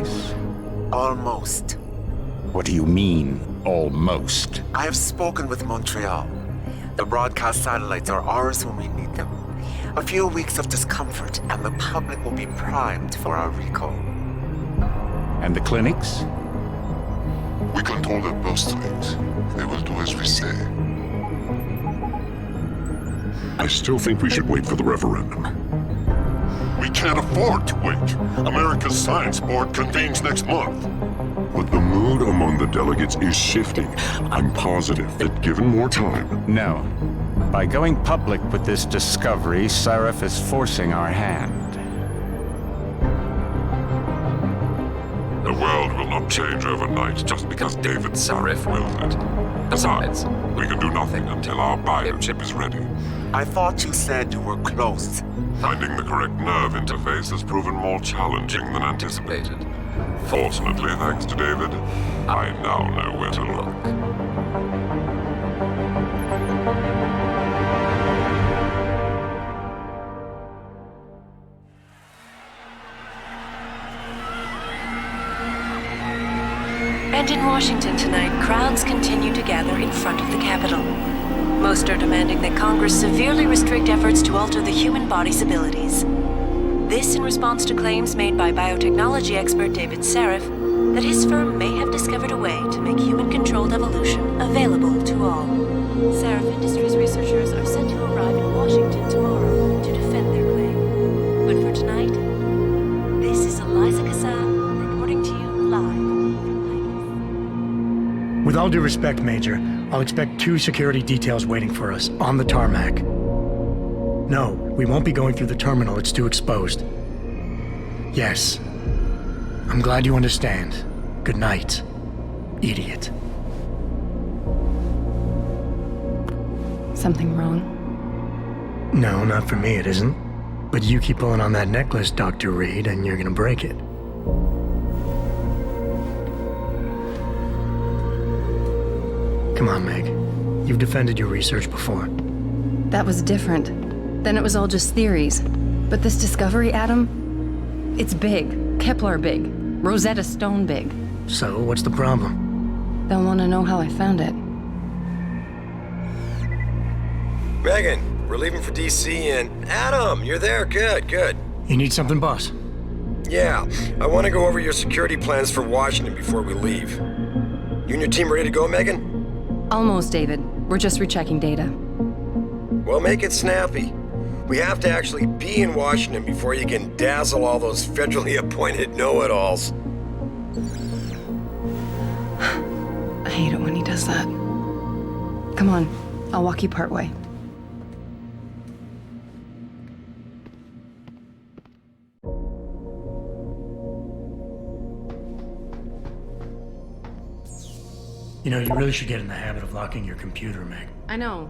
place? Almost. What do you mean, almost? I have spoken with Montreal. The broadcast satellites are ours when we need them. A few weeks of discomfort, and the public will be primed for our recall. And the clinics? We control their birth rates. They will do as we say. I still think we should wait for the referendum. We can't afford to wait. America's Science Board convenes next month. But the mood among the delegates is shifting. I'm positive that given more time... No. By going public with this discovery, Sarif is forcing our hand. The world will not change overnight just because David Sarif wills it. Besides, we can do nothing until our biochip is ready. I thought you said you were close. Finding the correct nerve interface has proven more challenging than anticipated. Fortunately, thanks to David, I now know where to look. And in Washington tonight, crowds continue to gather in front of the Capitol. Most are demanding that Congress severely restrict efforts to alter the human body's abilities. This in response to claims made by biotechnology expert David Sarif that his firm may have discovered a way to make human-controlled evolution available to all. Sarif Industries researchers are set to arrive in Washington tomorrow to defend their claim. But for tonight, this is Eliza Kassan reporting to you live. With all due respect, Major, I'll expect 2 security details waiting for us on the tarmac. No, we won't be going through the terminal. It's too exposed. Yes. I'm glad you understand. Good night, idiot. Something wrong? No, not for me, it isn't. But you keep pulling on that necklace, Dr. Reed, and you're gonna break it. Come on, Meg. You've defended your research before. That was different. Then it was all just theories. But this discovery, Adam, it's big. Kepler big. Rosetta Stone big. So, what's the problem? They'll want to know how I found it. Megan, we're leaving for DC and... Adam, you're there. Good, good. You need something, boss? Yeah, I want to go over your security plans for Washington before we leave. You and your team ready to go, Megan? Almost, David. We're just rechecking data. Well, make it snappy. We have to actually be in Washington before you can dazzle all those federally appointed know-it-alls. I hate it when he does that. Come on, I'll walk you part way. You know, you really should get in the habit of locking your computer, Meg. I know.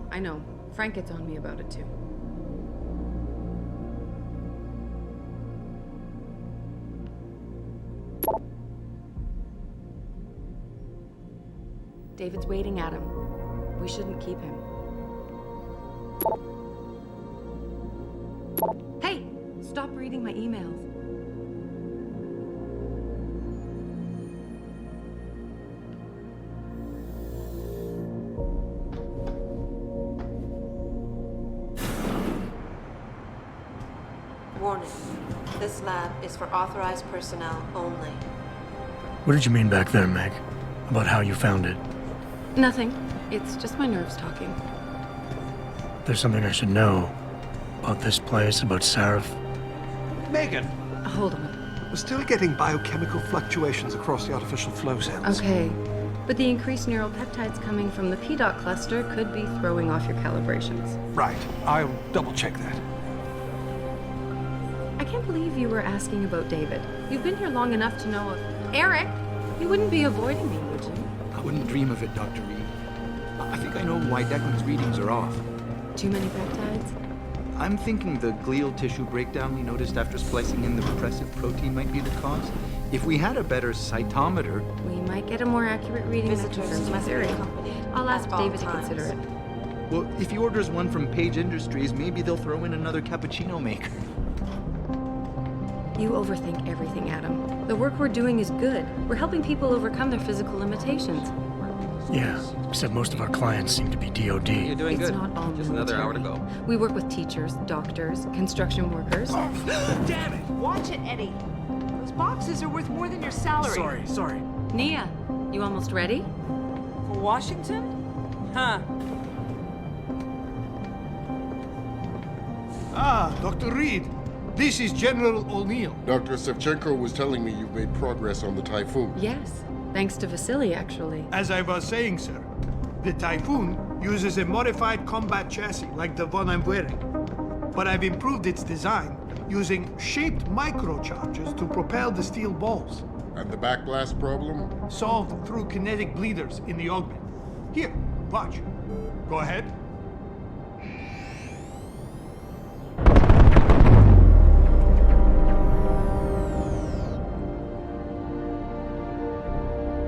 Frank gets on me about it too. David's waiting, Adam. We shouldn't keep him. Hey! Stop reading my emails. Warning. This lab is for authorized personnel only. What did you mean back there, Meg? About how you found it? Nothing. It's just my nerves talking. There's something I should know. About this place, about Sarif. Megan! Hold on. We're still getting biochemical fluctuations across the artificial flow cells. Okay. But the increased neural peptides coming from the PDOT cluster could be throwing off your calibrations. Right. I'll double-check that. I can't believe you were asking about David. You've been here long enough to know... Eric! You wouldn't be avoiding me, would you? I wouldn't dream of it, Dr. Reed. I think I know why Declan's readings are off. Too many peptides? I'm thinking the glial tissue breakdown we noticed after splicing in the repressive protein might be the cause. If we had a better cytometer... We might get a more accurate reading that confirms my theory. I'll ask David to consider it. Well, if he orders one from Page Industries, maybe they'll throw in another cappuccino maker. You overthink everything, Adam. The work we're doing is good. We're helping people overcome their physical limitations. Yeah, except most of our clients seem to be DOD. You're doing It's good. not all Just another hour to military. go. We work with teachers, doctors, construction workers. Damn it! Watch it, Eddie. Those boxes are worth more than your salary. Sorry. Nia, you almost ready? For Washington? Huh. Ah, Dr. Reed. This is General O'Neill. Dr. Sevchenko was telling me you've made progress on the Typhoon. Yes, thanks to Vasily, actually. As I was saying, sir, the Typhoon uses a modified combat chassis like the one I'm wearing. But I've improved its design using shaped microcharges to propel the steel balls. And the backblast problem? Solved through kinetic bleeders in the augment. Here, watch. Go ahead.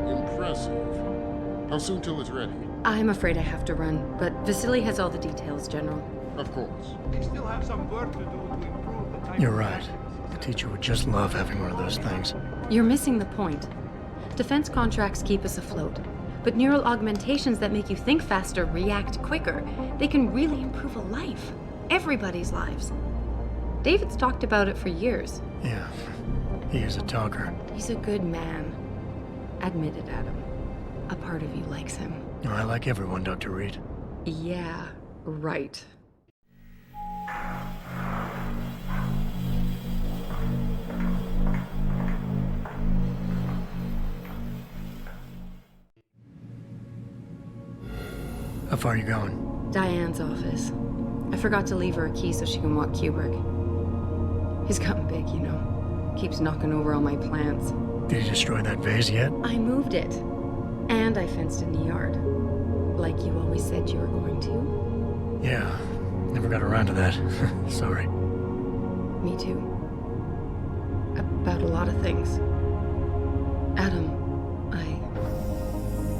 Impressive. How soon till it's ready? I'm afraid I have to run, but Vasily has all the details, General. Of course. We still have some work to do to improve the Typhoon. You're right. The teacher would just love having one of those things. You're missing the point. Defense contracts keep us afloat, but neural augmentations that make you think faster, react quicker, they can really improve a life. Everybody's lives. David's talked about it for years. Yeah, he is a talker. He's a good man. Admit it, Adam. A part of you likes him. I like everyone, Dr. Reed. Yeah, right. How far are you going? Diane's office. I forgot to leave her a key so she can walk Kubrick. He's gotten big, you know. Keeps knocking over all my plants. Did you destroy that vase yet? I moved it. And I fenced in the yard. Like you always said you were going to. Yeah, never got around to that. Sorry. Me too. About a lot of things. Adam,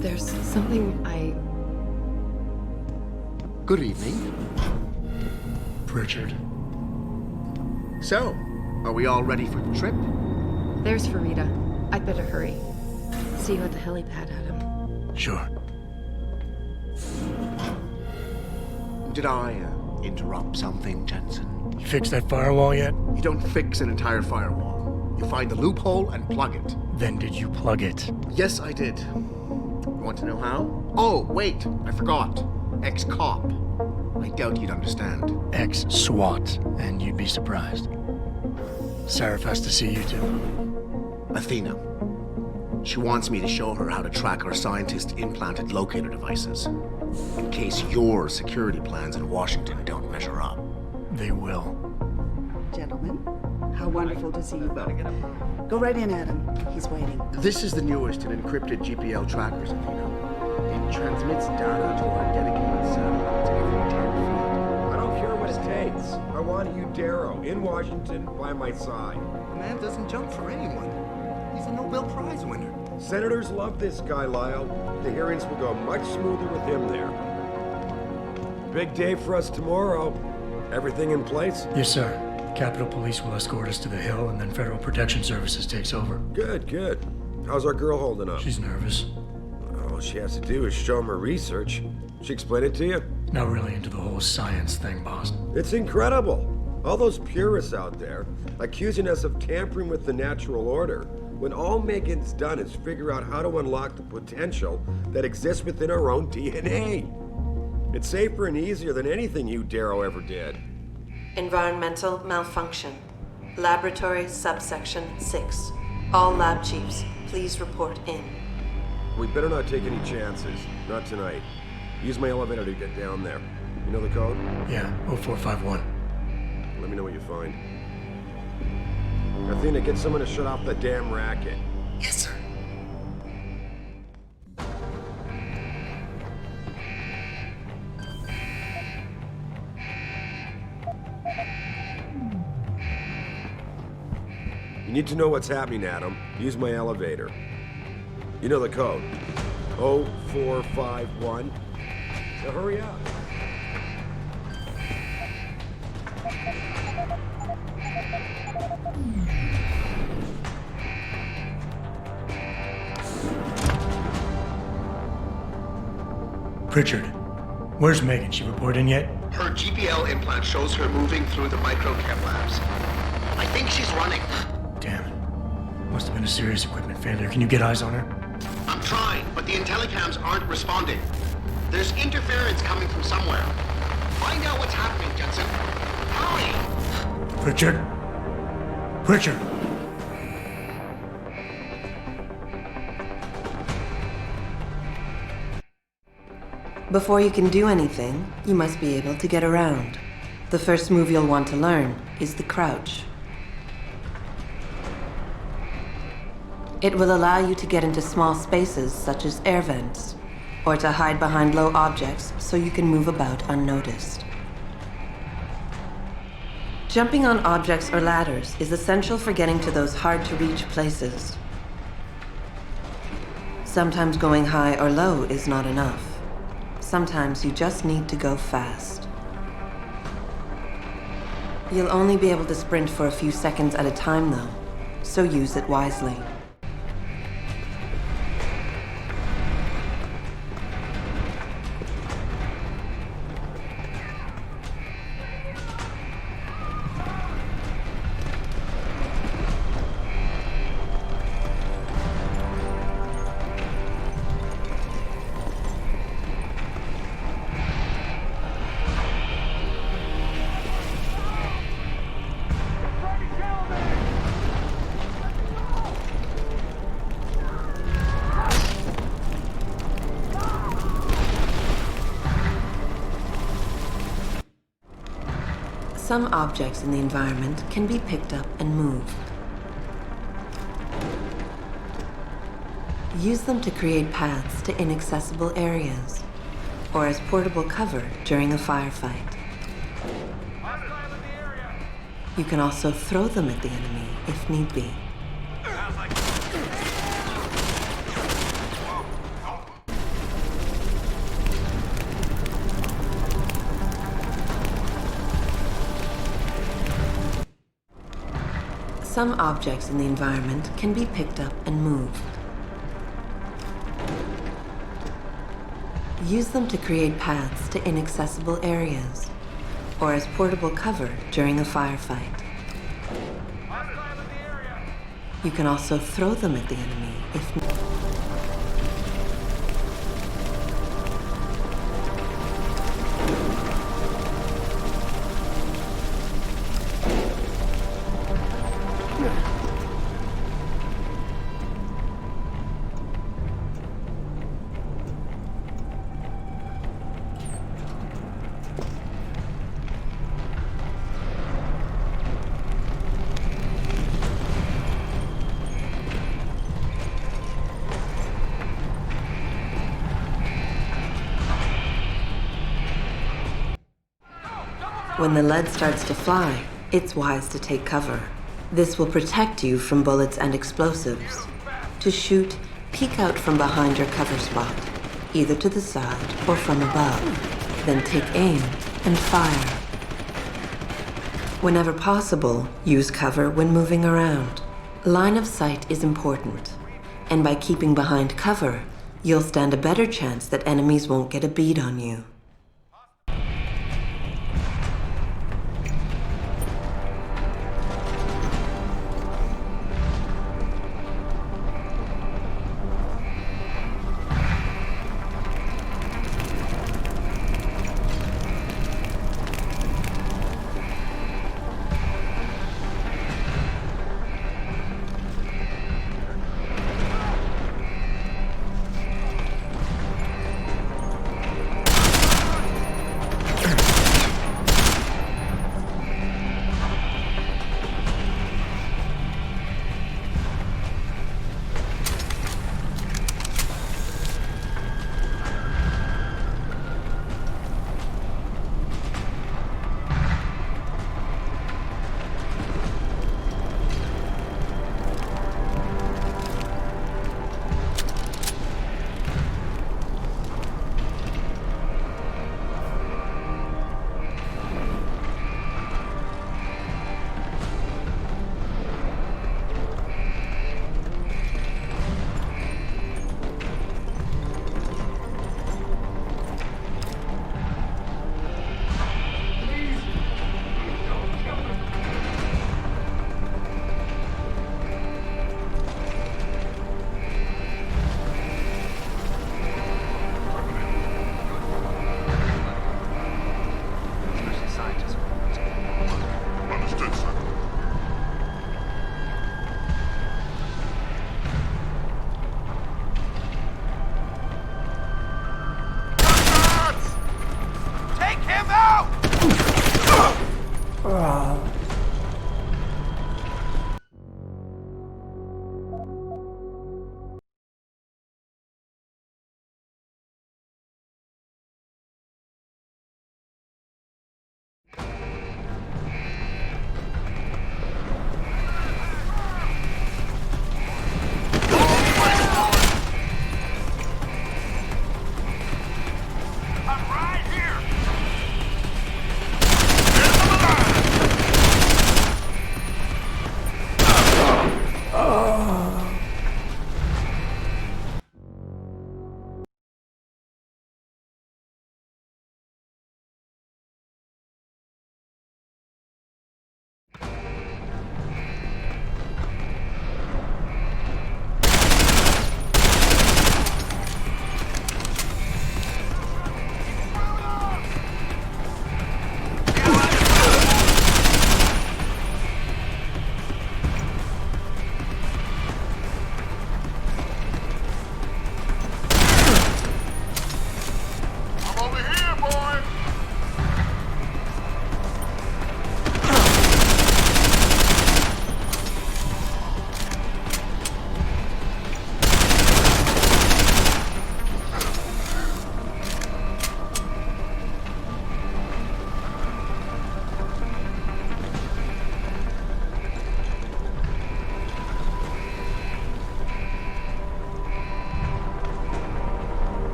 there's something Good evening. Pritchard. So, are we all ready for the trip? There's Farida. I'd better hurry. See you at the helipad, Adam. Sure. Did I interrupt something, Jensen? You fixed that firewall yet? You don't fix an entire firewall. You find the loophole and plug it. Then did you plug it? Yes, I did. Want to know how? Oh, wait, I forgot. Ex-cop. I doubt you'd understand. Ex-SWAT, and you'd be surprised. Sarif has to see you too. Athena. She wants me to show her how to track our scientist-implanted locator devices. In case your security plans in Washington don't measure up. They will. Gentlemen, how wonderful to see you both. Go right in, Adam. He's waiting. This is the newest in encrypted GPL trackers, Athena. It transmits data to our dedicated satellites every 10 feet. I don't care what it takes. I want you, Darrow, in Washington, by my side. The man doesn't jump for anyone. He's a Nobel Prize winner. Senators love this guy, Lyle. The hearings will go much smoother with him there. Big day for us tomorrow. Everything in place? Yes, sir. Capitol Police will escort us to the Hill, and then Federal Protection Services takes over. Good, good. How's our girl holding up? She's nervous. All she has to do is show him her research. She explain it to you? Not really into the whole science thing, boss. It's incredible. All those purists out there accusing us of tampering with the natural order, when all Megan's done is figure out how to unlock the potential that exists within our own DNA. It's safer and easier than anything you, Darrow, ever did. Environmental malfunction. Laboratory subsection 6. All lab chiefs, please report in. We better not take any chances. Not tonight. Use my elevator to get down there. You know the code? Yeah, 0451. Let me know what you find. Athena, get someone to shut off the damn racket. Yes, sir. You need to know what's happening, Adam. Use my elevator. You know the code. 0451. So hurry up. Pritchard, where's Megan? She report in yet? Her GPL implant shows her moving through the microchem labs. I think she's running. Damn it. Must have been a serious equipment failure. Can you get eyes on her? I'm trying, but the intellicams aren't responding. There's interference coming from somewhere. Find out what's happening, Jensen. Hurry! Pritchard? Pritchard! Before you can do anything, you must be able to get around. The first move you'll want to learn is the crouch. It will allow you to get into small spaces such as air vents, or to hide behind low objects so you can move about unnoticed. Jumping on objects or ladders is essential for getting to those hard-to-reach places. Sometimes going high or low is not enough. Sometimes you just need to go fast. You'll only be able to sprint for a few seconds at a time, though, so use it wisely. Some objects in the environment can be picked up and moved. Use them to create paths to inaccessible areas, or as portable cover during a firefight. You can also throw them at the enemy if need be. Some objects in the environment can be picked up and moved. Use them to create paths to inaccessible areas, or as portable cover during a firefight. You can also throw them at the enemy if need be. When the lead starts to fly, it's wise to take cover. This will protect you from bullets and explosives. To shoot, peek out from behind your cover spot, either to the side or from above. Then take aim and fire. Whenever possible, use cover when moving around. Line of sight is important, and by keeping behind cover, you'll stand a better chance that enemies won't get a bead on you.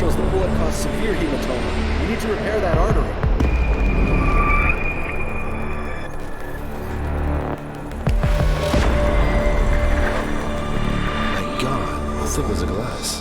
shows the bullet caused severe hematoma. We need to repair that artery. My God, how thick was the glass?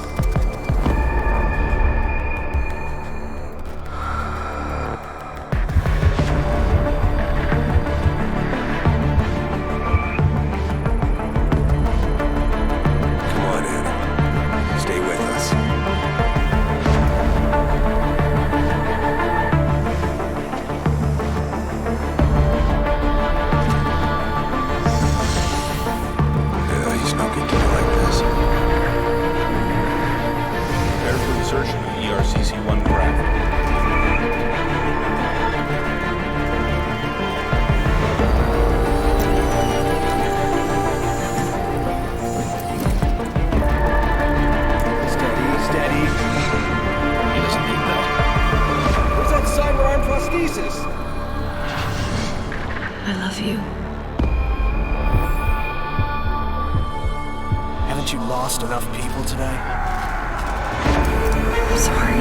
I love you. Haven't you lost enough people today? I'm sorry.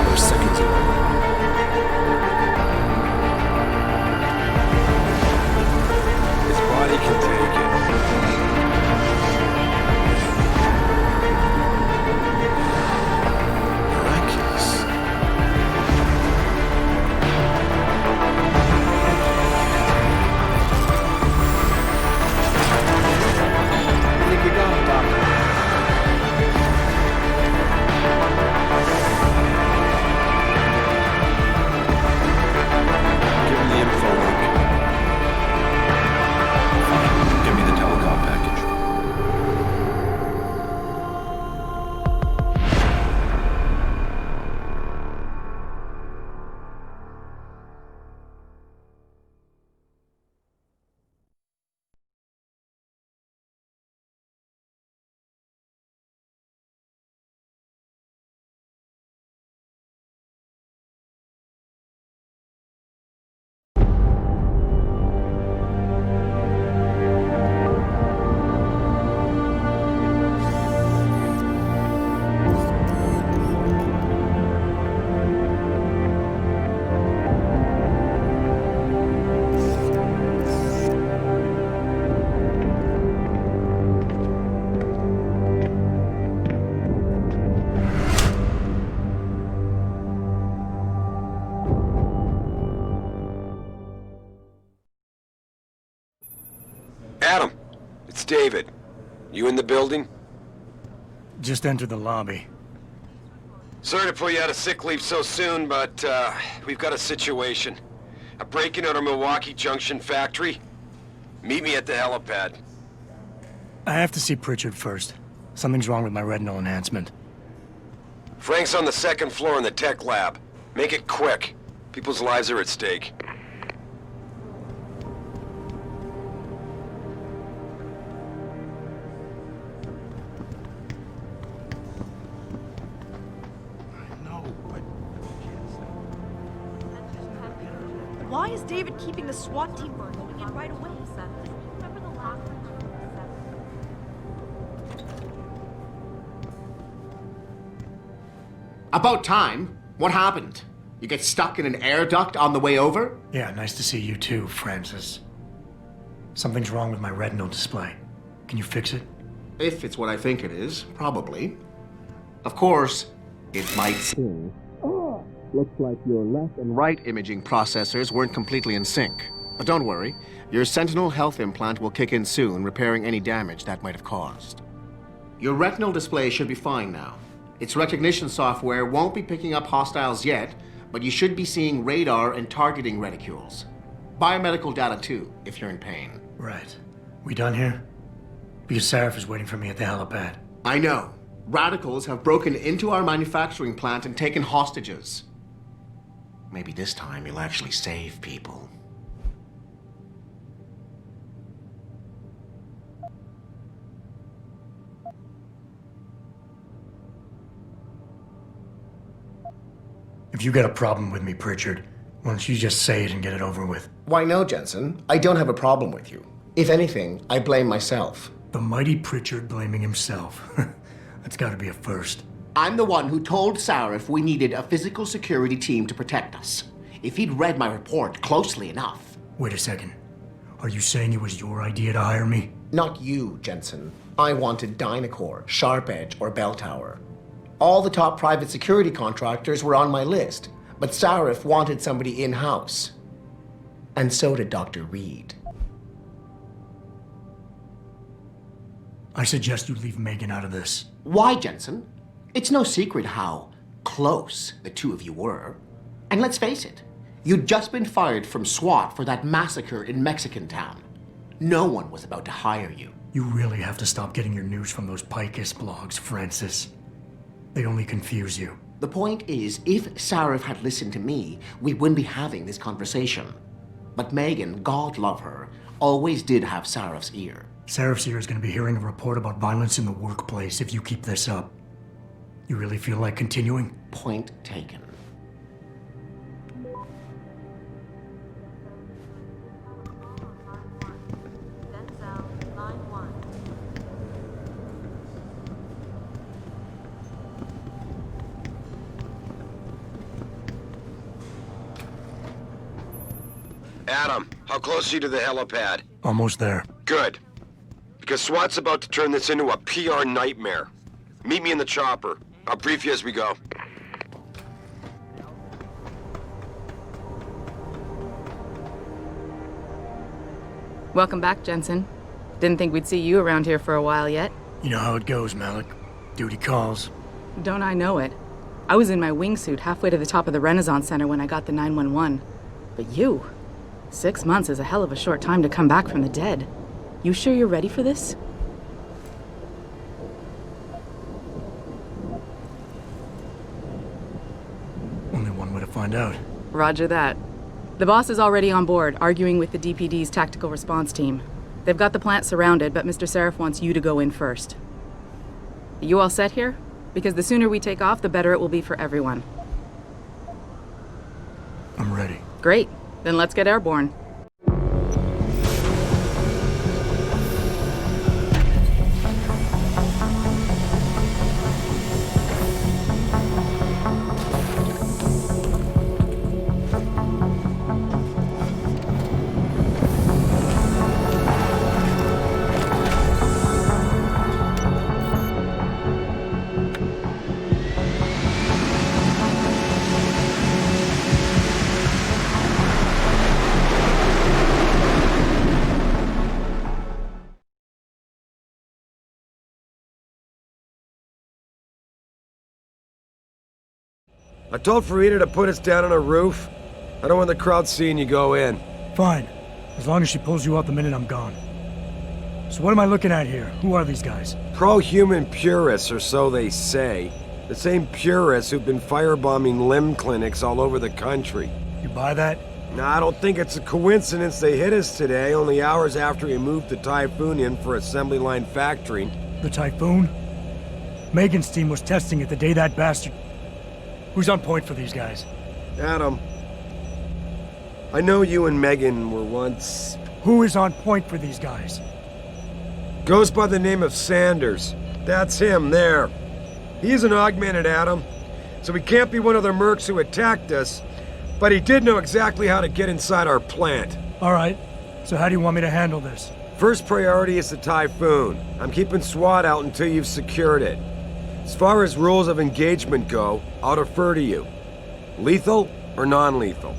We're seconds away. His body can take it. Miraculous. I think you got it, Doctor. Give him the info link. Fine. Give me the telecom package. Adam, it's David. You in the building? Just entered the lobby. Sorry to pull you out of sick leave so soon, but we've got a situation. A break-in at our Milwaukee Junction factory. Meet me at the helipad. I have to see Pritchard first. Something's wrong with my retinal enhancement. Frank's on the second floor in the tech lab. Make it quick. People's lives are at stake. Why is David keeping the SWAT team from going in right away? Remember the last time? About time. What happened? You get stuck in an air duct on the way over? Yeah, nice to see you too, Francis. Something's wrong with my retinal display. Can you fix it? If it's what I think it is, probably. Of course, it might seem. Looks like your left and right imaging processors weren't completely in sync. But don't worry, your Sentinel health implant will kick in soon, repairing any damage that might have caused. Your retinal display should be fine now. Its recognition software won't be picking up hostiles yet, but you should be seeing radar and targeting reticules. Biomedical data too, if you're in pain. Right. We done here? Because Sarif is waiting for me at the helipad. I know. Radicals have broken into our manufacturing plant and taken hostages. Maybe this time you'll actually save people. If you got a problem with me, Pritchard, why don't you just say it and get it over with? Why no, Jensen. I don't have a problem with you. If anything, I blame myself. The mighty Pritchard blaming himself. That's gotta be a first. I'm the one who told Sarif we needed a physical security team to protect us. If he'd read my report closely enough. Wait a second. Are you saying it was your idea to hire me? Not you, Jensen. I wanted Dynacore, Sharp Edge, or Bell Tower. All the top private security contractors were on my list, but Sarif wanted somebody in-house. And so did Dr. Reed. I suggest you leave Megan out of this. Why, Jensen? It's no secret how close the two of you were. And let's face it, you'd just been fired from SWAT for that massacre in Mexican Town. No one was about to hire you. You really have to stop getting your news from those Picus blogs, Francis. They only confuse you. The point is, if Sarif had listened to me, we wouldn't be having this conversation. But Megan, God love her, always did have Sarif's ear. Sarif's ear is going to be hearing a report about violence in the workplace if you keep this up. You really feel like continuing? Point taken. Adam, how close are you to the helipad? Almost there. Good. Because SWAT's about to turn this into a PR nightmare. Meet me in the chopper. I'll brief you as we go. Welcome back, Jensen. Didn't think we'd see you around here for a while yet. You know how it goes, Malik. Duty calls. Don't I know it? I was in my wingsuit halfway to the top of the Renaissance Center when I got the 911. But you... 6 months is a hell of a short time to come back from the dead. You sure you're ready for this? Only one way to find out. Roger that. The boss is already on board, arguing with the DPD's tactical response team. They've got the plant surrounded, but Mr. Sarif wants you to go in first. You all set here? Because the sooner we take off, the better it will be for everyone. I'm ready. Great. Then let's get airborne. I told Farida to put us down on a roof. I don't want the crowd seeing you go in. Fine. As long as she pulls you out the minute I'm gone. So what am I looking at here? Who are these guys? Pro-human purists, or so they say. The same purists who've been firebombing limb clinics all over the country. You buy that? Nah, I don't think it's a coincidence they hit us today, only hours after we moved the Typhoon in for assembly line factory. The Typhoon? Megan's team was testing it the day that bastard... Who's on point for these guys? Adam. I know you and Megan were once... Who is on point for these guys? Goes by the name of Sanders. That's him, there. He's an augmented Adam, so he can't be one of the mercs who attacked us, but he did know exactly how to get inside our plant. All right. So how do you want me to handle this? First priority is the Typhoon. I'm keeping SWAT out until you've secured it. As far as rules of engagement go, I'll defer to you. Lethal or non-lethal?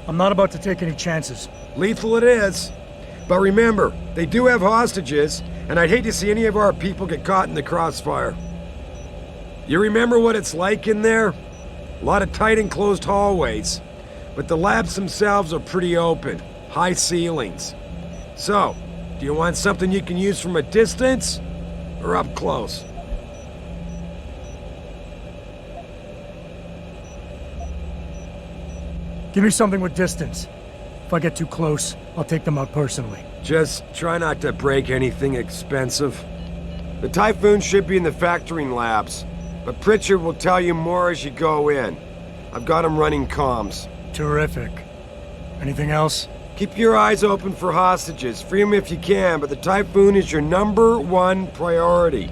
I'm not about to take any chances. Lethal it is. But remember, they do have hostages, and I'd hate to see any of our people get caught in the crossfire. You remember what it's like in there? A lot of tight enclosed hallways, but the labs themselves are pretty open, high ceilings. So, do you want something you can use from a distance, or up close? Give me something with distance. If I get too close, I'll take them out personally. Just try not to break anything expensive. The Typhoon should be in the factoring labs, but Pritchard will tell you more as you go in. I've got him running comms. Terrific. Anything else? Keep your eyes open for hostages. Free them if you can, but the Typhoon is your #1 priority.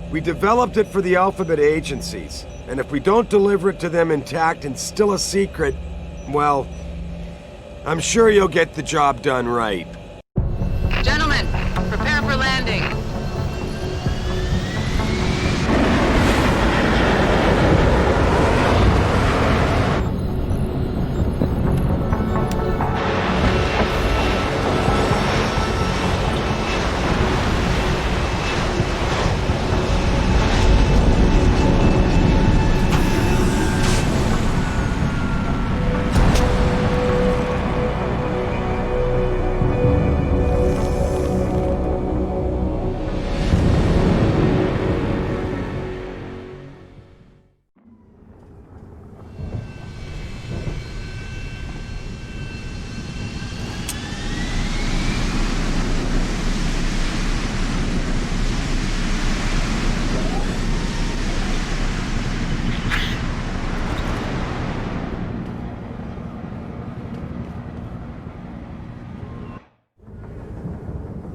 We developed it for the Alphabet agencies, and if we don't deliver it to them intact and still a secret, well, I'm sure you'll get the job done right. Gentlemen, prepare for landing.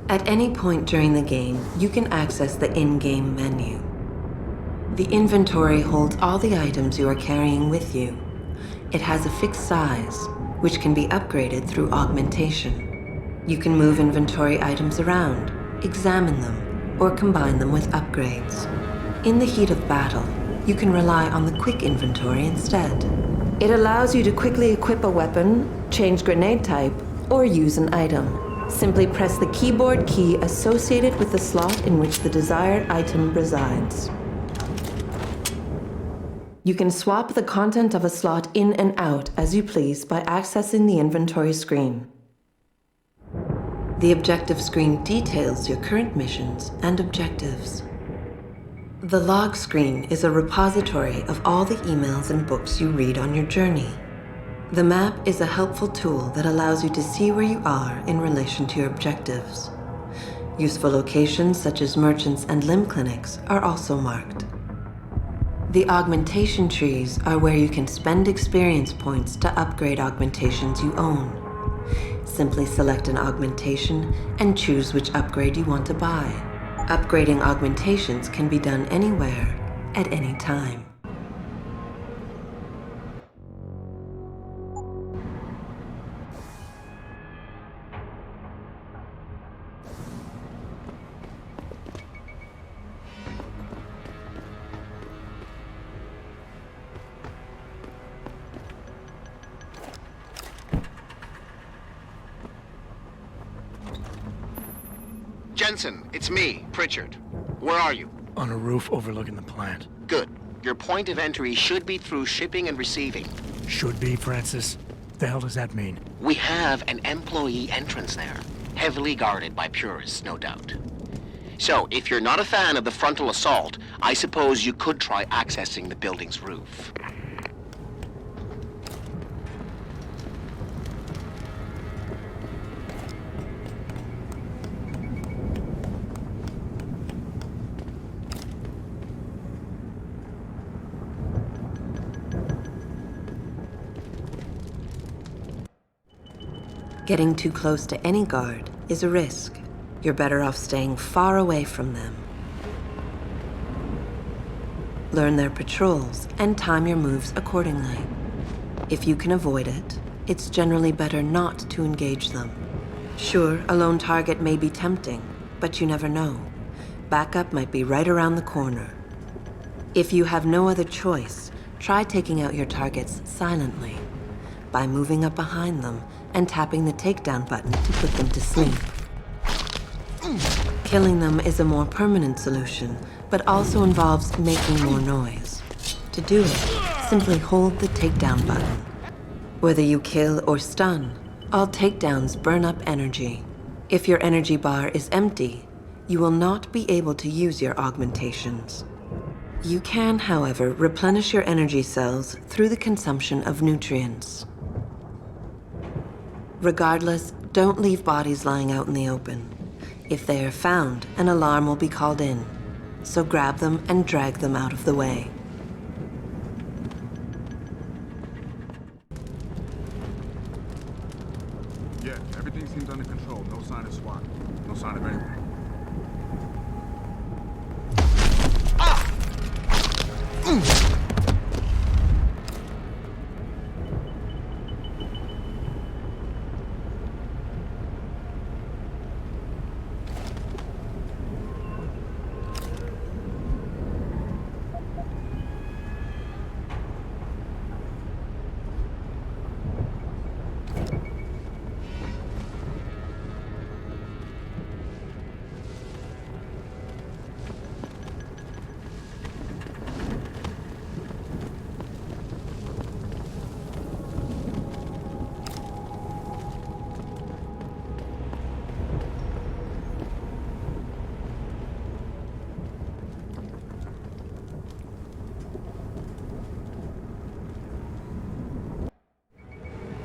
At any point during the game, you can access the in-game menu. The inventory holds all the items you are carrying with you. It has a fixed size, which can be upgraded through augmentation. You can move inventory items around, examine them, or combine them with upgrades. In the heat of battle, you can rely on the quick inventory instead. It allows you to quickly equip a weapon, change grenade type, or use an item. Simply press the keyboard key associated with the slot in which the desired item resides. You can swap the content of a slot in and out as you please by accessing the inventory screen. The objective screen details your current missions and objectives. The log screen is a repository of all the emails and books you read on your journey. The map is a helpful tool that allows you to see where you are in relation to your objectives. Useful locations such as merchants and limb clinics are also marked. The augmentation trees are where you can spend experience points to upgrade augmentations you own. Simply select an augmentation and choose which upgrade you want to buy. Upgrading augmentations can be done anywhere, at any time. Jensen, it's me, Pritchard. Where are you? On a roof overlooking the plant. Good. Your point of entry should be through shipping and receiving. Should be, Francis. What the hell does that mean? We have an employee entrance there, heavily guarded by purists, no doubt. So, if you're not a fan of the frontal assault, I suppose you could try accessing the building's roof. Getting too close to any guard is a risk. You're better off staying far away from them. Learn their patrols and time your moves accordingly. If you can avoid it, it's generally better not to engage them. Sure, a lone target may be tempting, but you never know. Backup might be right around the corner. If you have no other choice, try taking out your targets silently by moving up behind them and tapping the takedown button to put them to sleep. Killing them is a more permanent solution, but also involves making more noise. To do it, simply hold the takedown button. Whether you kill or stun, all takedowns burn up energy. If your energy bar is empty, you will not be able to use your augmentations. You can, however, replenish your energy cells through the consumption of nutrients. Regardless, don't leave bodies lying out in the open. If they are found, an alarm will be called in, so grab them and drag them out of the way. Yeah, everything seems under control. No sign of SWAT. No sign of anything.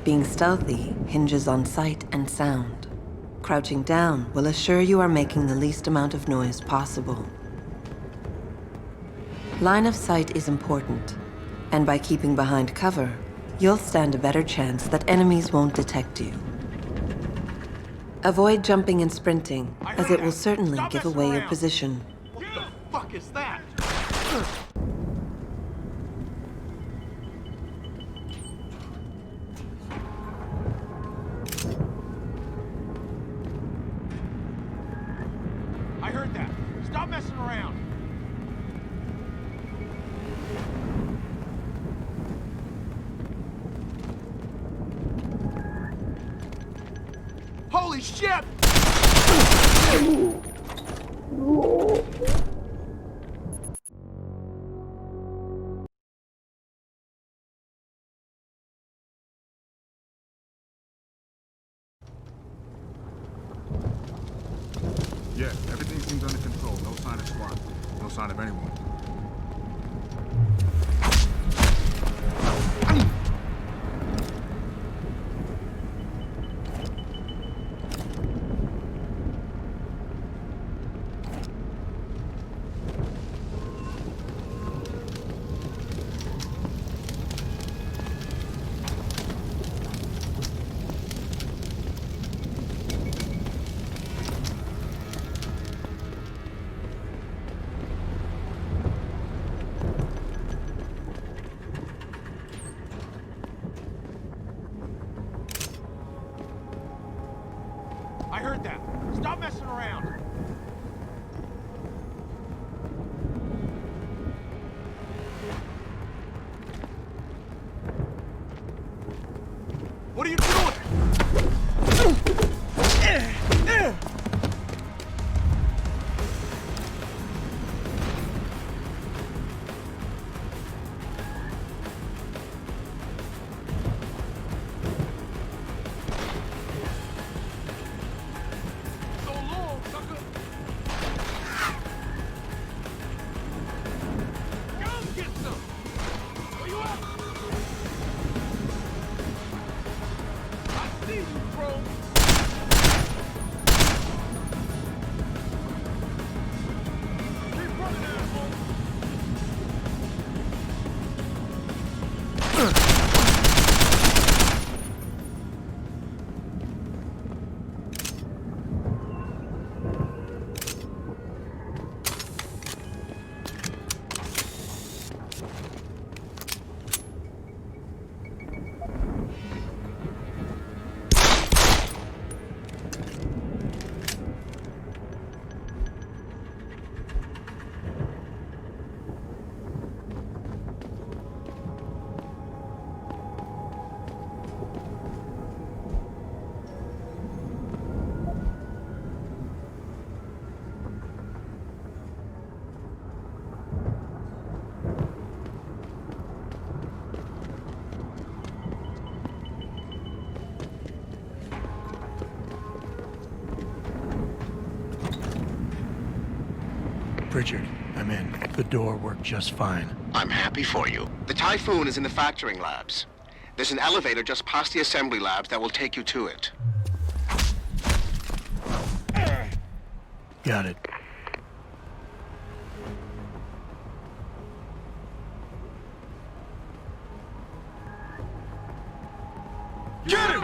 Being stealthy hinges on sight and sound. Crouching down will assure you are making the least amount of noise possible. Line of sight is important, and by keeping behind cover, you'll stand a better chance that enemies won't detect you. Avoid jumping and sprinting, as it will certainly give away your position. What the fuck is that? I heard that. Stop messing around. Holy shit! Yeah, everything seems under control. No sign of SWAT. No sign of anyone. I heard that. Stop messing around. What are you doing? Richard, I'm in. The door worked just fine. I'm happy for you. The Typhoon is in the factoring labs. There's an elevator just past the assembly labs that will take you to it. Got it. Get him!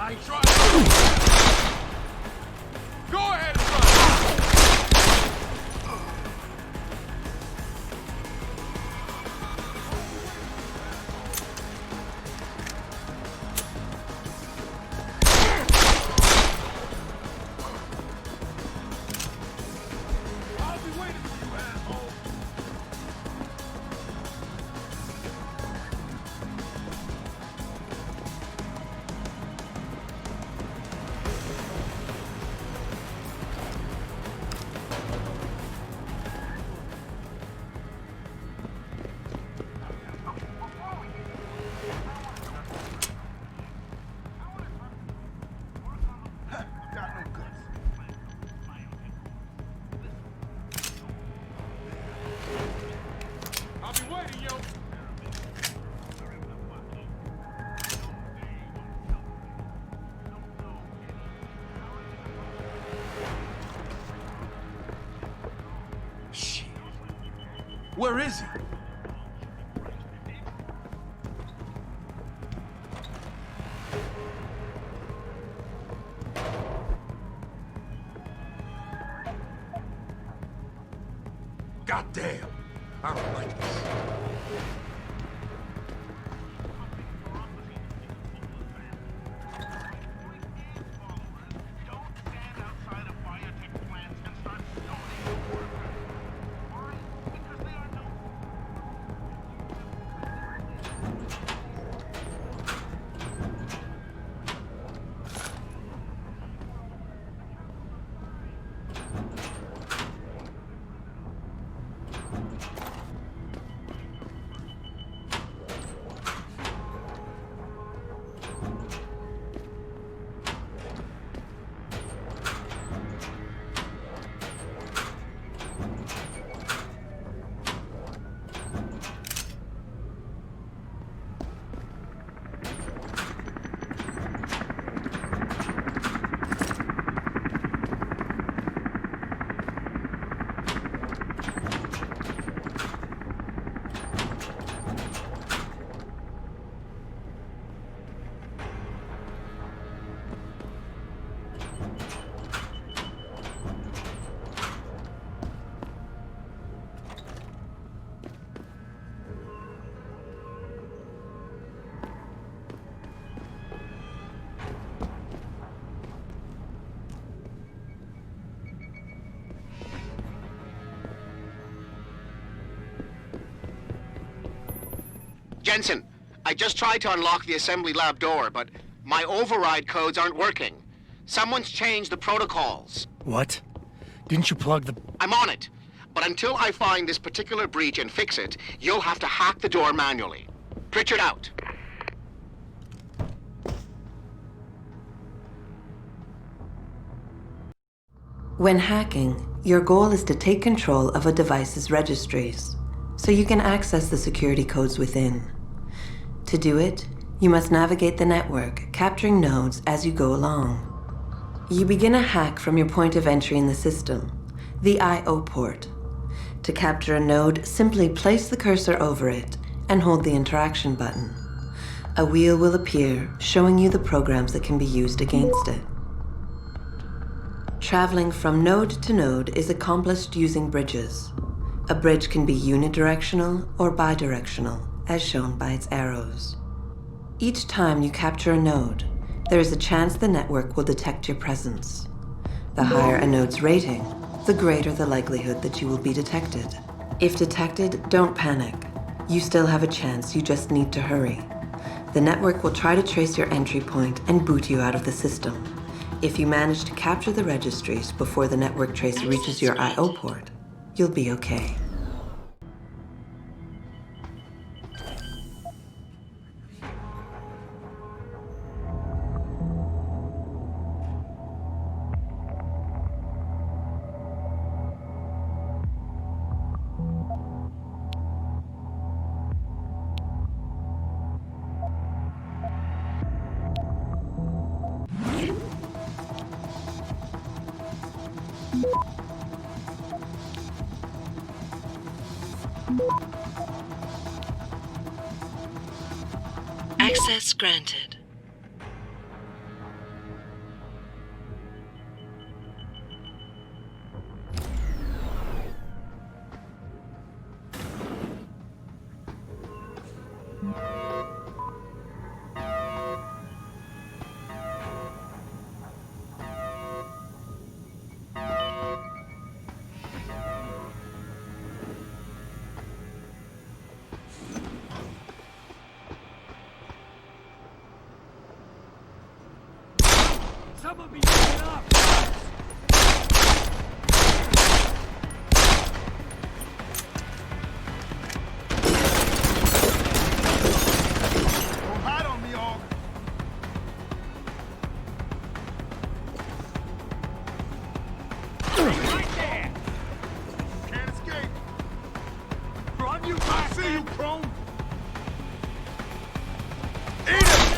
I try. Go ahead, son. I'll be waiting for you, asshole. I'll be waiting, yo. Shit. Where is he? God damn. I don't like this. Jensen, I just tried to unlock the assembly lab door, but my override codes aren't working. Someone's changed the protocols. What? Didn't you plug the... I'm on it. But until I find this particular breach and fix it, you'll have to hack the door manually. Pritchard out. When hacking, your goal is to take control of a device's registries, so you can access the security codes within. To do it, you must navigate the network, capturing nodes as you go along. You begin a hack from your point of entry in the system, the I/O port. To capture a node, simply place the cursor over it and hold the interaction button. A wheel will appear, showing you the programs that can be used against it. Traveling from node to node is accomplished using bridges. A bridge can be unidirectional or bidirectional, as shown by its arrows. Each time you capture a node, there is a chance the network will detect your presence. The higher a node's rating, the greater the likelihood that you will be detected. If detected, don't panic. You still have a chance, you just need to hurry. The network will try to trace your entry point and boot you out of the system. If you manage to capture the registries before the network trace reaches your I/O port, you'll be okay. Access granted. Someone be picking up! Don't hide on me, all. Right there! Can't escape! Run, you I see you, Crone! Eat it!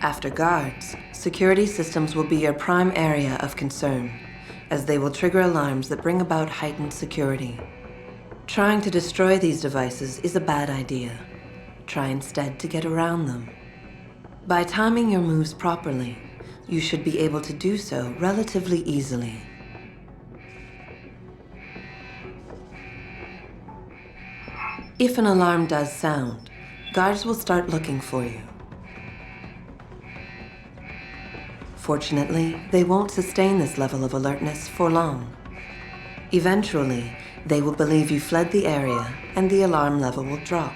After guards, security systems will be your prime area of concern, as they will trigger alarms that bring about heightened security. Trying to destroy these devices is a bad idea. Try instead to get around them. By timing your moves properly, you should be able to do so relatively easily. If an alarm does sound, guards will start looking for you. Fortunately, they won't sustain this level of alertness for long. Eventually, they will believe you fled the area, and the alarm level will drop.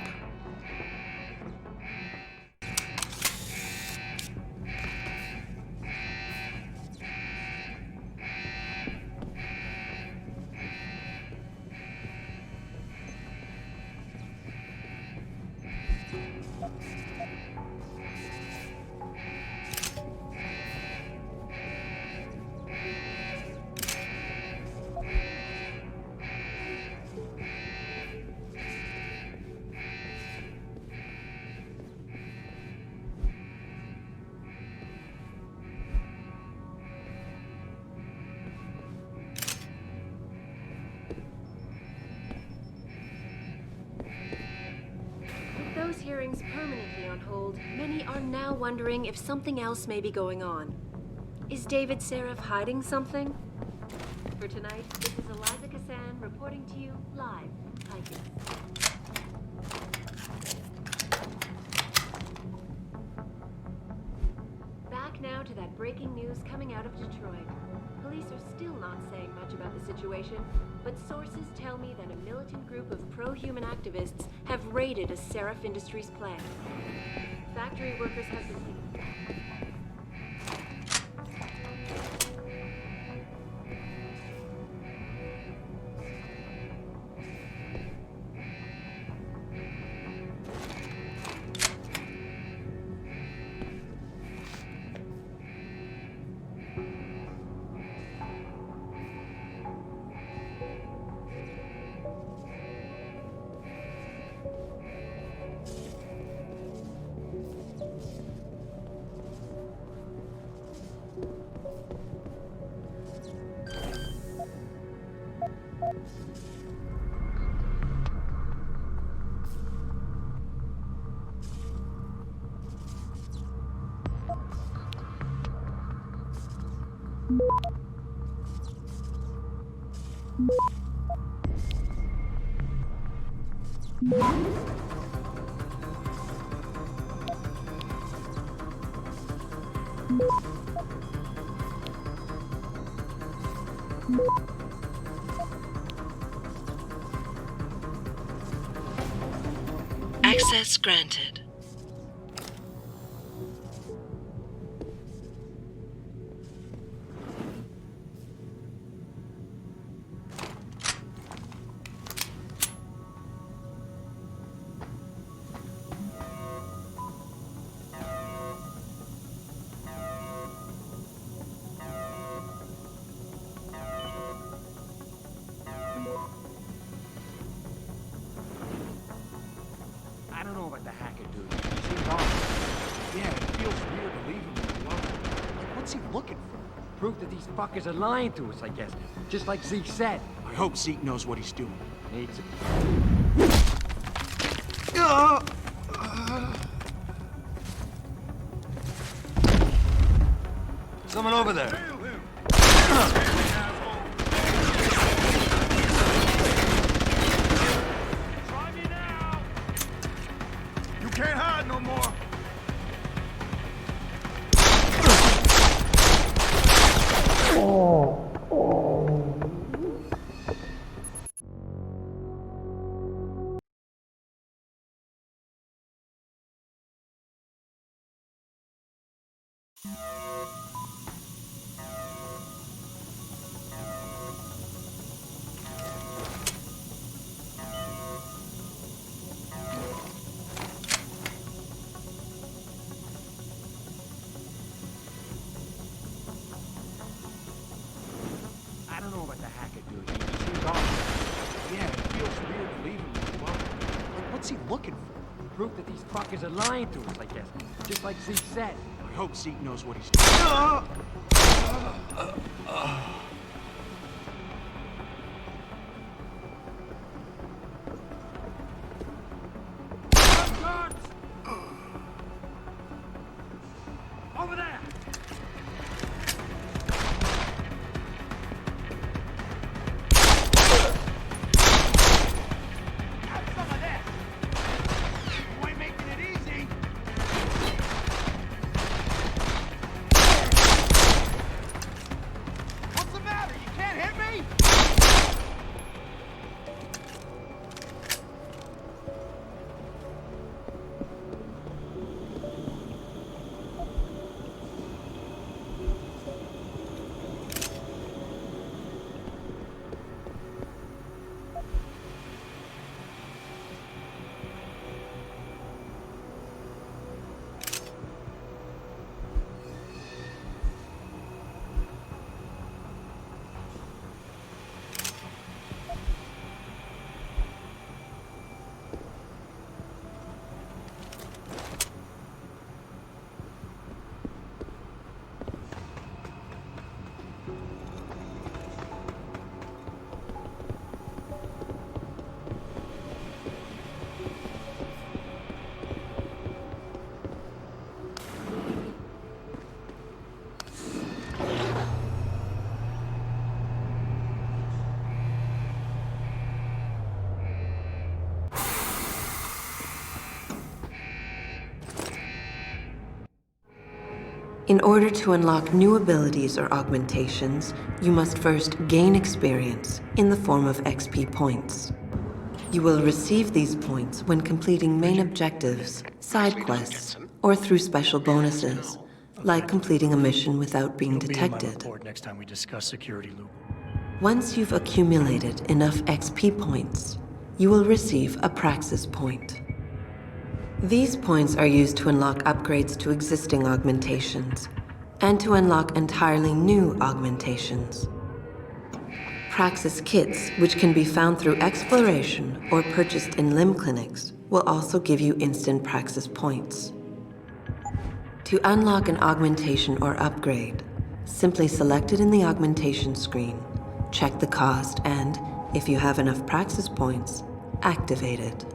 hearings permanently on hold, many are now wondering if something else may be going on. Is David Saref hiding something? For tonight, this is Eliza Kassan reporting to you live. Titan. Back now to that breaking news coming out of Detroit. Police are still not saying much about the situation, but sources tell me that a militant group of pro-human activists have raided a Saref Industries plant. Factory workers have been taken. Access granted. I don't know about the hacker dude. He seems off. Yeah, it feels weird to leave him alone. Like, what's he looking for? Proof that these fuckers are lying to us, I guess. Just like Zeke said. I hope Zeke knows what he's doing. Needs it. Someone over there. Try me now. You can't hide no more. I don't know about the hacker dude. He seems off. Yeah, it feels weird to leave him alone. Like, what's he looking for? Proof that these fuckers are lying to us, I guess. Just like Zeke said. I hope Zeke knows what he's doing. Over there. Have some of this. You ain't making it easy. What's the matter? In order to unlock new abilities or augmentations, you must first gain experience in the form of XP points. You will receive these points when completing main objectives, side quests, or through special bonuses, like completing a mission without being detected. Report next time we discuss security loop. Once you've accumulated enough XP points, you will receive a Praxis point. These points are used to unlock upgrades to existing augmentations, and to unlock entirely new augmentations. Praxis kits, which can be found through exploration or purchased in limb clinics, will also give you instant Praxis points. To unlock an augmentation or upgrade, simply select it in the augmentation screen, check the cost, and, if you have enough Praxis points, activate it.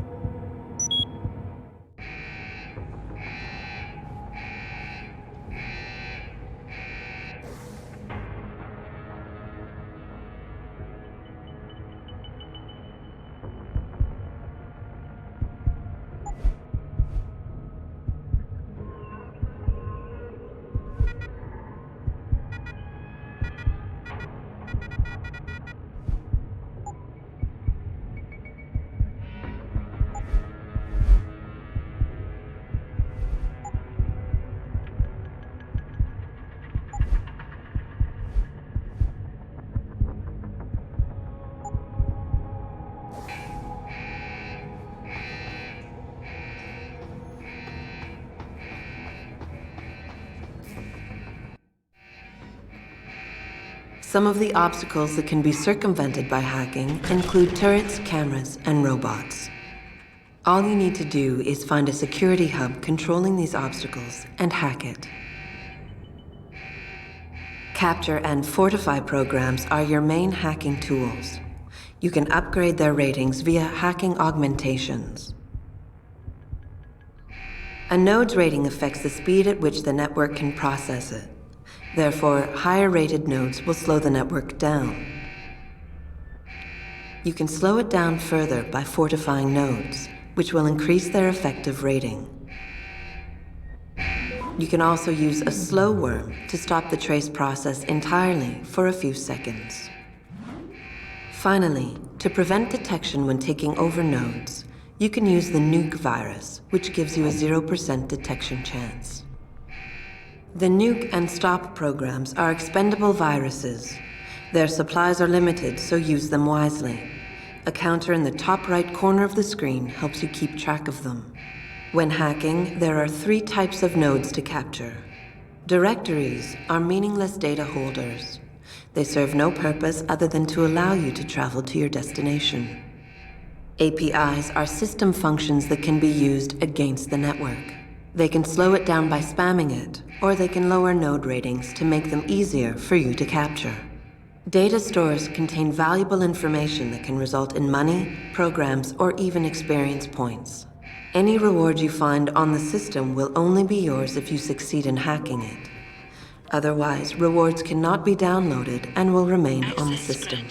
Some of the obstacles that can be circumvented by hacking include turrets, cameras, and robots. All you need to do is find a security hub controlling these obstacles and hack it. Capture and fortify programs are your main hacking tools. You can upgrade their ratings via hacking augmentations. A node's rating affects the speed at which the network can process it. Therefore, higher-rated nodes will slow the network down. You can slow it down further by fortifying nodes, which will increase their effective rating. You can also use a slow worm to stop the trace process entirely for a few seconds. Finally, to prevent detection when taking over nodes, you can use the nuke virus, which gives you a 0% detection chance. The nuke and stop programs are expendable viruses. Their supplies are limited, so use them wisely. A counter in the top right corner of the screen helps you keep track of them. When hacking, there are 3 types of nodes to capture. Directories are meaningless data holders. They serve no purpose other than to allow you to travel to your destination. APIs are system functions that can be used against the network. They can slow it down by spamming it, or they can lower node ratings to make them easier for you to capture. Data stores contain valuable information that can result in money, programs, or even experience points. Any reward you find on the system will only be yours if you succeed in hacking it. Otherwise, rewards cannot be downloaded and will remain on the system.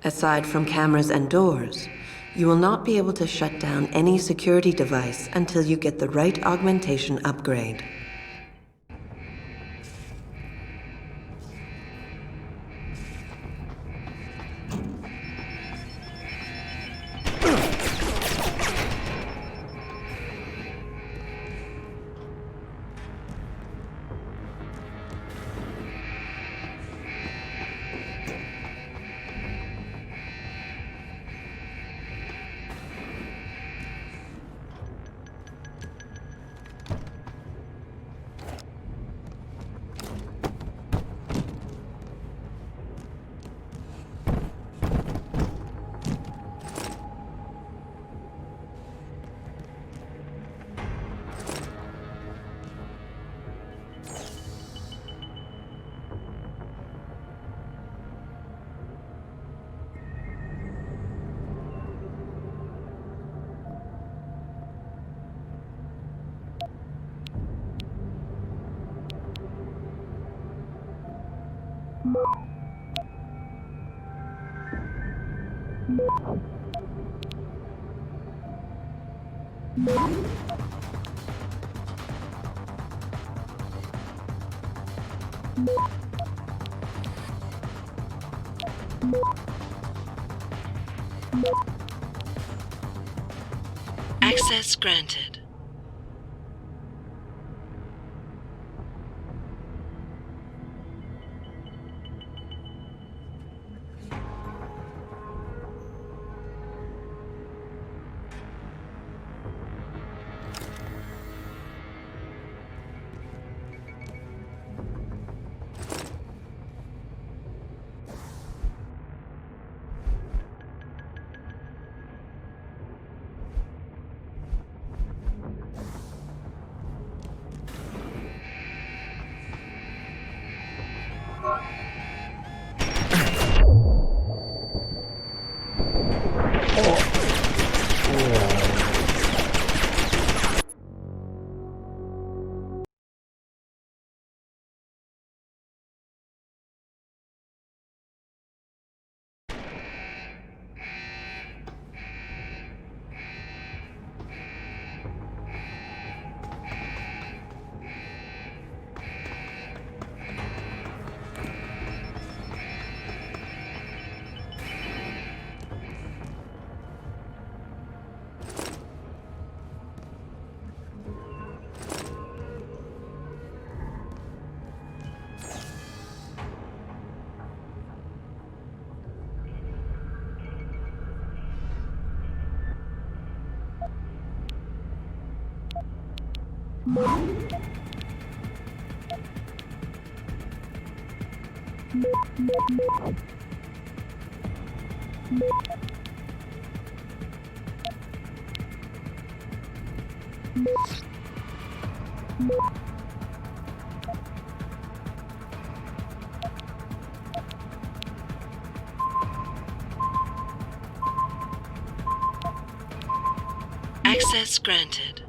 Aside from cameras and doors, you will not be able to shut down any security device until you get the right augmentation upgrade. Access granted. Access granted.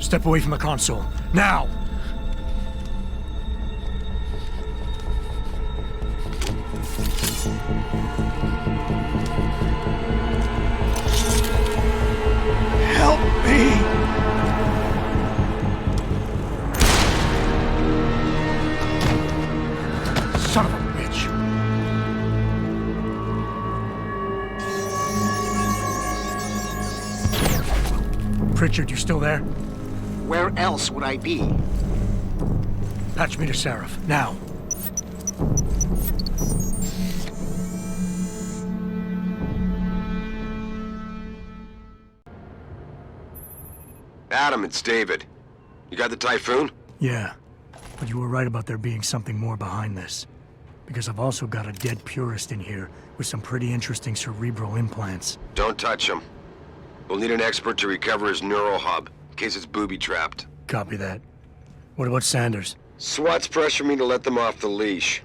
Step away from the console. Now! Help me! Son of a bitch! Pritchard, you still there? Where else would I be? Patch me to Seraph, now. Adam, it's David. You got the Typhoon? Yeah, but you were right about there being something more behind this. Because I've also got a dead purist in here with some pretty interesting cerebral implants. Don't touch him. We'll need an expert to recover his neural hub, in case it's booby-trapped. Copy that. What about Sanders? SWAT's pressure me to let them off the leash.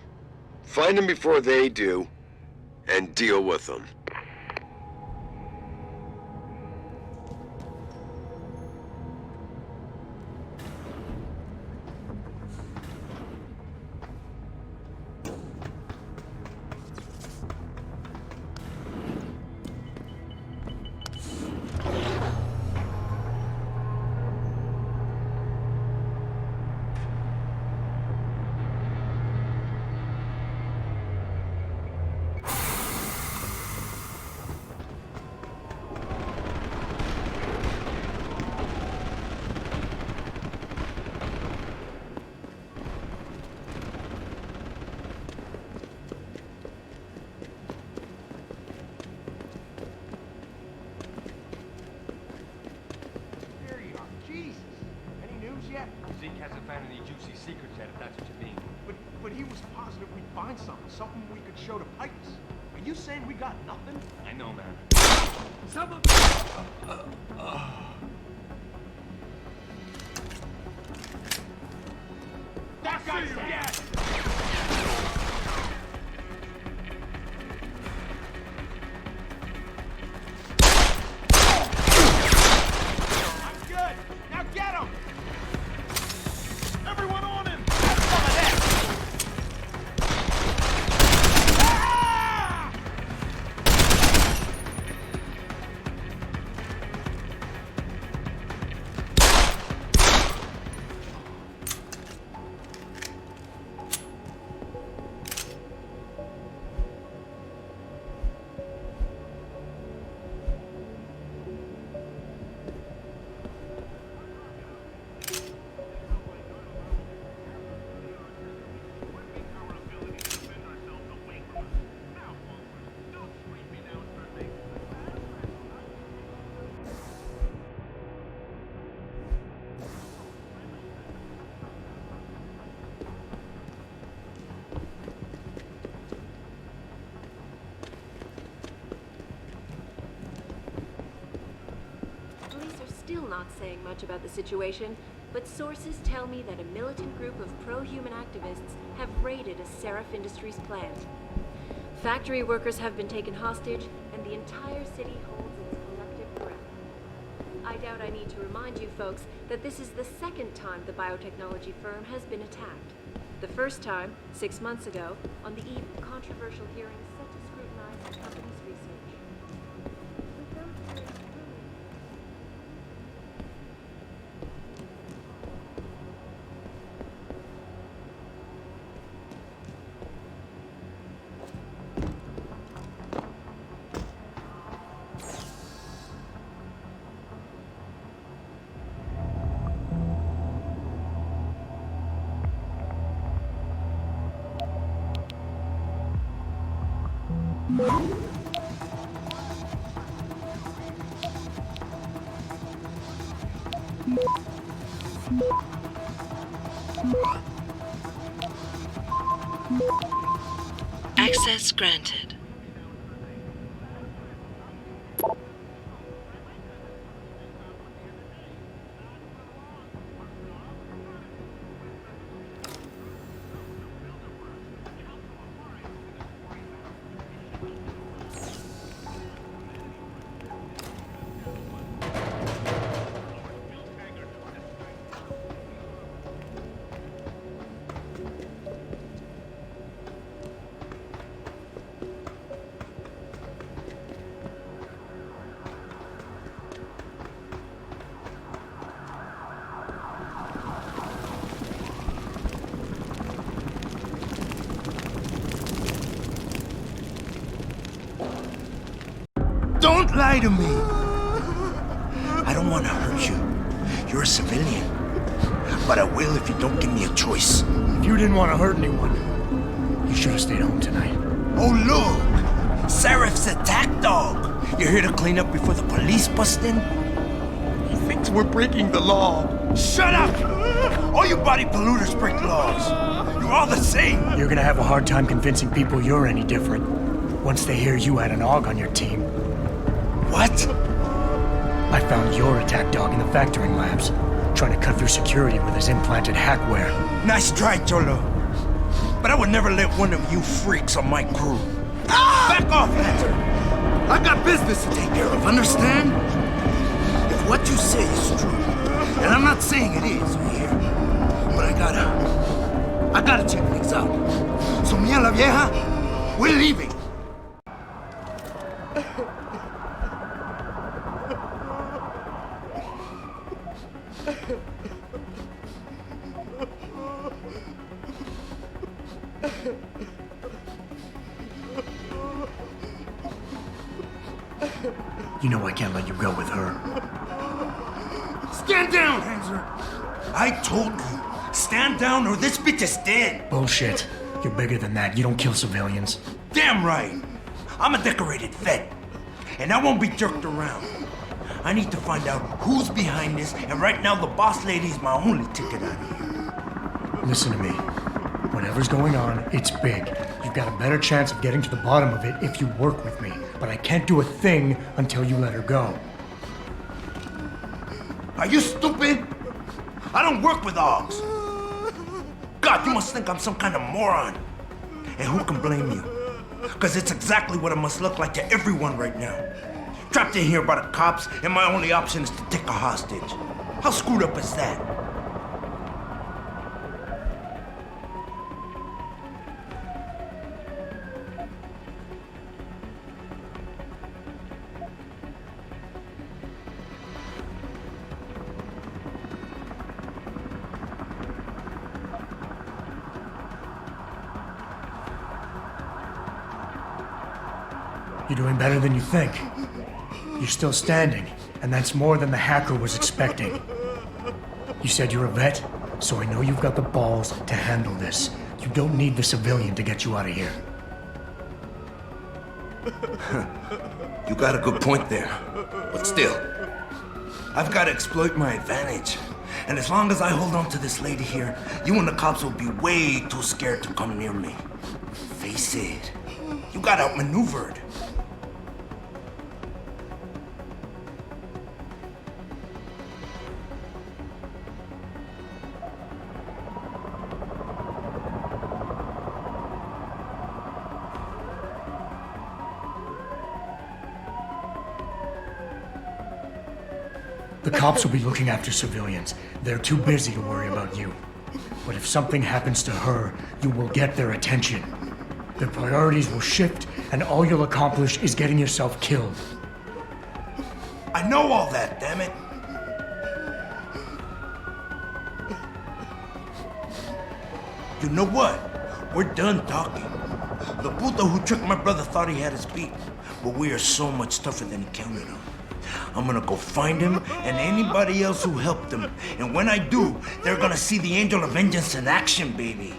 Find them before they do, and deal with them. Zeke hasn't found any juicy secrets yet, if that's what you mean. But he was positive we'd find something we could show to Pipes. Are you saying we got nothing? I know, man. Someone... That guy's dead! I'm good! Now get him! Everyone on him! Still not saying much about the situation, but sources tell me that a militant group of pro-human activists have raided a Seraph Industries plant. Factory workers have been taken hostage, and the entire city holds its collective breath. I doubt I need to remind you folks that this is the second time the biotechnology firm has been attacked. The first time, 6 months ago, on the eve of controversial hearings set to scrutinize the company's research. Access granted. to me. I don't want to hurt you. You're a civilian. But I will if you don't give me a choice. If you didn't want to hurt anyone, you should have stayed home tonight. Oh, look! Seraph's attack dog! You're here to clean up before the police bust in? He thinks we're breaking the law. Shut up! All you body polluters break laws. You're all the same. You're gonna have a hard time convincing people you're any different once they hear you had an AUG on your team. What? I found your attack dog in the factoring labs, trying to cut through security with his implanted hackware. Nice try, Cholo. But I would never let one of you freaks on my crew. Ah! Back off, Lantern! I got business to take care of, understand? If what you say is true, and I'm not saying it is here, but I gotta check things out. So, mia la vieja, we're leaving. You know I can't let you go with her. Stand down, Hanser! I told you, stand down or this bitch is dead. Bullshit. You're bigger than that. You don't kill civilians. Damn right. I'm a decorated vet, and I won't be jerked around. I need to find out who's behind this, and right now the boss lady's my only ticket out of here. Listen to me. Whatever's going on, it's big. You've got a better chance of getting to the bottom of it if you work with me. But I can't do a thing until you let her go. Are you stupid? I don't work with AUGs. God, you must think I'm some kind of moron. And who can blame you? Because it's exactly what it must look like to everyone right now. Trapped in here by the cops, and my only option is to take a hostage. How screwed up is that? You're doing better than you think. You're still standing, and that's more than the hacker was expecting. You said you're a vet, so I know you've got the balls to handle this. You don't need the civilian to get you out of here. You got a good point there. But still, I've got to exploit my advantage. And as long as I hold on to this lady here, you and the cops will be way too scared to come near me. Face it, you got outmaneuvered. The cops will be looking after civilians. They're too busy to worry about you. But if something happens to her, you will get their attention. Their priorities will shift, and all you'll accomplish is getting yourself killed. I know all that, damn it. You know what? We're done talking. The puto who tricked my brother thought he had us beat, but we are so much tougher than he counted on. I'm gonna go find him and anybody else who helped him. And when I do, they're gonna see the Angel of Vengeance in action, baby.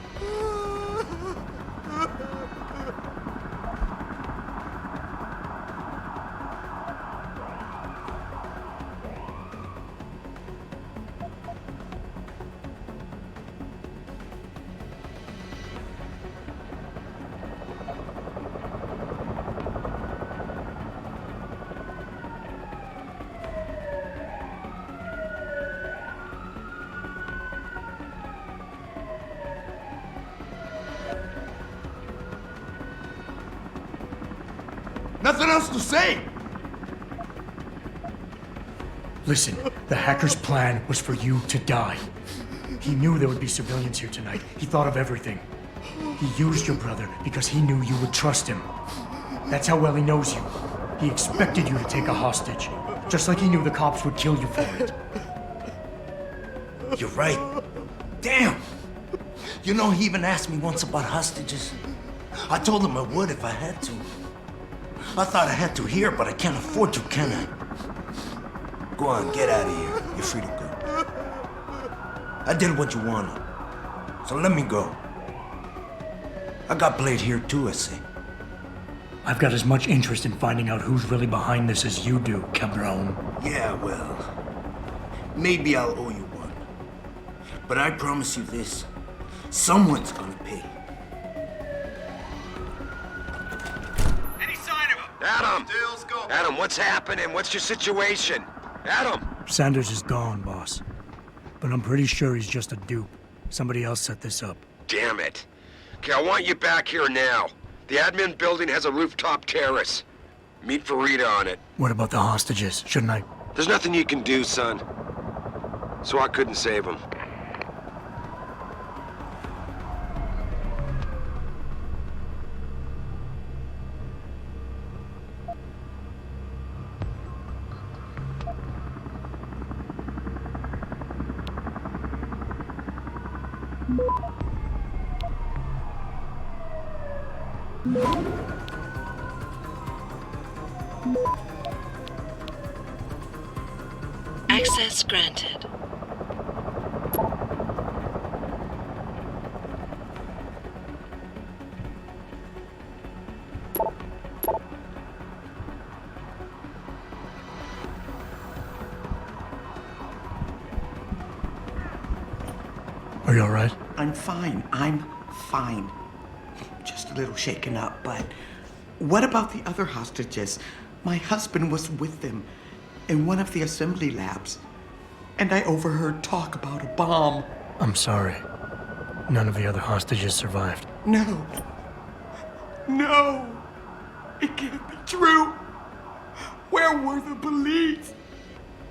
Nothing else to say! Listen, the hacker's plan was for you to die. He knew there would be civilians here tonight. He thought of everything. He used your brother because he knew you would trust him. That's how well he knows you. He expected you to take a hostage, just like he knew the cops would kill you for it. You're right. Damn! You know, he even asked me once about hostages. I told him I would if I had to. I thought I had to here, but I can't afford to, can I? Go on, get out of here. You're free to go. I did what you wanted, so let me go. I got Blade here too, I say. I've got as much interest in finding out who's really behind this as you do, Cabron. Yeah, well, maybe I'll owe you one. But I promise you this, someone's gonna pay. Any sign of him? Adam! Adam, what's happening? What's your situation? Adam! Sanders is gone, boss. But I'm pretty sure he's just a dupe. Somebody else set this up. Damn it. Okay, I want you back here now. The admin building has a rooftop terrace. Meet for Rita on it. What about the hostages? Shouldn't I? There's nothing you can do, son. SWAT couldn't save them. Access granted. Are you all right? I'm fine. I'm fine. Just a little shaken up, but what about the other hostages? My husband was with them in one of the assembly labs, and I overheard talk about a bomb. I'm sorry. None of the other hostages survived. No. No. It can't be true. Where were the police?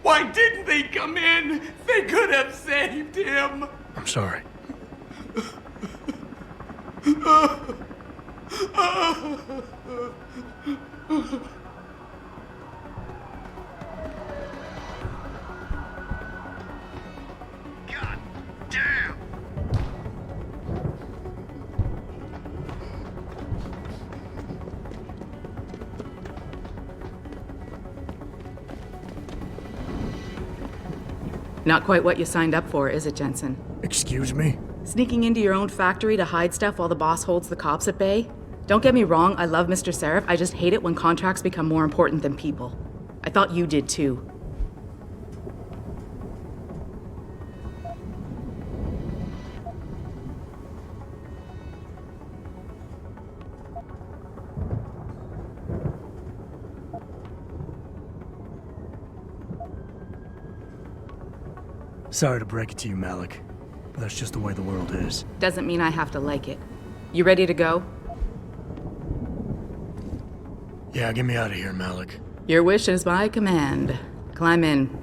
Why didn't they come in? They could have saved him. I'm sorry. God damn! Not quite what you signed up for, is it, Jensen? Excuse me? Sneaking into your own factory to hide stuff while the boss holds the cops at bay? Don't get me wrong, I love Mr. Seraph. I just hate it when contracts become more important than people. I thought you did too. Sorry to break it to you, Malik, but that's just the way the world is. Doesn't mean I have to like it. You ready to go? Yeah, get me out of here, Malik. Your wish is my command. Climb in.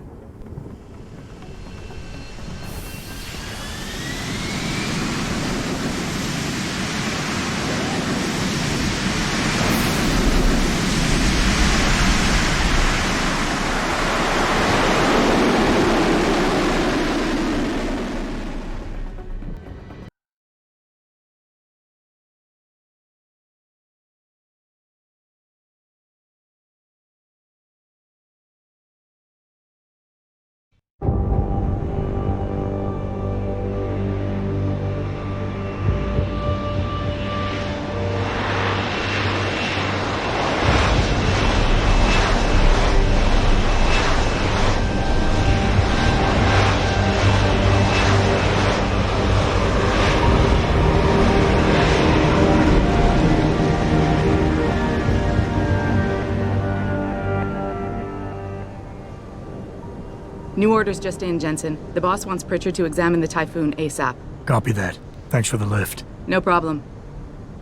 New orders just in, Jensen. The boss wants Pritchard to examine the Typhoon ASAP. Copy that. Thanks for the lift. No problem.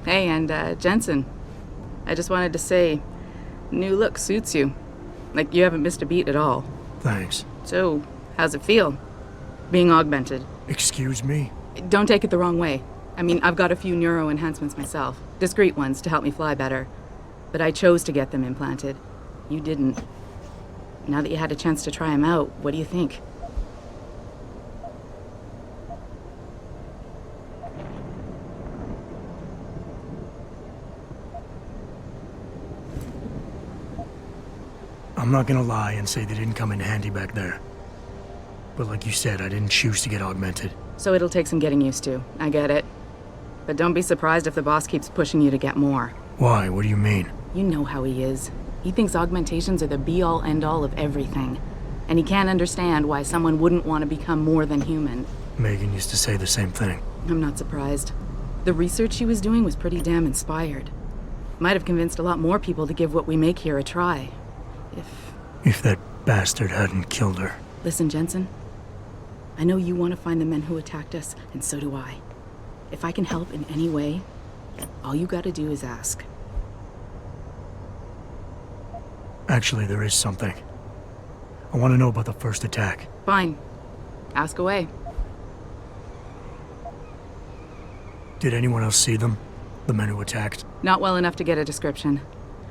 Hey, and Jensen, I just wanted to say, new look suits you. Like, you haven't missed a beat at all. Thanks. So, how's it feel? Being augmented? Excuse me? Don't take it the wrong way. I mean, I've got a few neuro enhancements myself. Discreet ones to help me fly better. But I chose to get them implanted. You didn't. Now that you had a chance to try them out, what do you think? I'm not gonna lie and say they didn't come in handy back there. But like you said, I didn't choose to get augmented. So it'll take some getting used to. I get it. But don't be surprised if the boss keeps pushing you to get more. Why? What do you mean? You know how he is. He thinks augmentations are the be-all, end-all of everything. And he can't understand why someone wouldn't want to become more than human. Megan used to say the same thing. I'm not surprised. The research she was doing was pretty damn inspired. Might have convinced a lot more people to give what we make here a try. If that bastard hadn't killed her. Listen, Jensen. I know you want to find the men who attacked us, and so do I. If I can help in any way, all you gotta do is ask. Actually, there is something. I want to know about the first attack. Fine. Ask away. Did anyone else see them? The men who attacked? Not well enough to get a description.